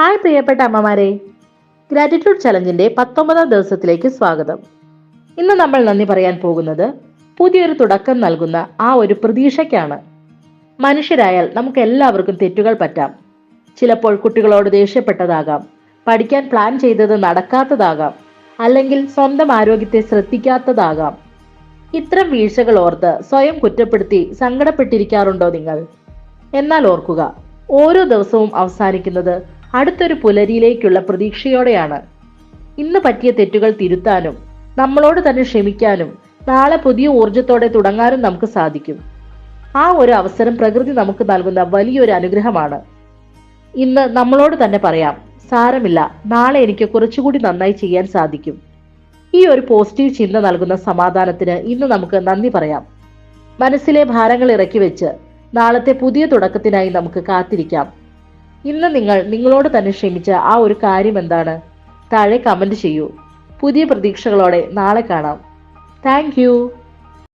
Hi പ്രിയപ്പെട്ട അമ്മമാരെ, gratitude ചലഞ്ചിന്റെ 19ാം ദിവസത്തിലേക്ക് സ്വാഗതം. ഇന്ന് നമ്മൾ നന്ദി പറയാൻ പോകുന്നത് പുതിയൊരു തുടക്കം നൽകുന്ന ആ ഒരു പ്രതീക്ഷയ്ക്കാണ്. മനുഷ്യരായാൽ നമുക്ക് എല്ലാവർക്കും തെറ്റുകൾ പറ്റാം. ചിലപ്പോൾ കുട്ടികളോട് ദേഷ്യപ്പെട്ടതാകാം, പഠിക്കാൻ പ്ലാൻ ചെയ്തത് നടക്കാത്തതാകാം, അല്ലെങ്കിൽ സ്വന്തം ആരോഗ്യത്തെ ശ്രദ്ധിക്കാത്തതാകാം. ഇത്തരം വീഴ്ചകൾ ഓർത്ത് സ്വയം കുറ്റപ്പെടുത്തി സങ്കടപ്പെട്ടിരിക്കാറുണ്ടോ നിങ്ങൾ? എന്നാൽ ഓർക്കുക, ഓരോ ദിവസവും അവസാനിക്കുന്നത് അടുത്തൊരു പുലരിയിലേക്കുള്ള പ്രതീക്ഷയോടെയാണ്. ഇന്ന് പറ്റിയ തെറ്റുകൾ തിരുത്താനും നമ്മളോട് തന്നെ ക്ഷമിക്കാനും നാളെ പുതിയ ഊർജത്തോടെ തുടങ്ങാനും നമുക്ക് സാധിക്കും. ആ ഒരു അവസരം പ്രകൃതി നമുക്ക് നൽകുന്ന വലിയൊരു അനുഗ്രഹമാണ്. ഇന്ന് നമ്മളോട് തന്നെ പറയാം, സാരമില്ല, നാളെ എനിക്ക് കുറച്ചുകൂടി നന്നായി ചെയ്യാൻ സാധിക്കും. ഈ ഒരു പോസിറ്റീവ് ചിന്ത നൽകുന്ന സമാധാനത്തിന് ഇന്ന് നമുക്ക് നന്ദി പറയാം. മനസ്സിലെ ഭാരങ്ങൾ ഇറക്കി വെച്ച് നാളത്തെ പുതിയ തുടക്കത്തിനായി നമുക്ക് കാത്തിരിക്കാം. ഇന്ന് നിങ്ങൾ നിങ്ങളോട് തന്നെ ക്ഷമിച്ച ആ ഒരു കാര്യം എന്താണ്? താഴെ കമന്റ് ചെയ്യൂ. പുതിയ പ്രതീക്ഷകളോടെ നാളെ കാണാം. താങ്ക്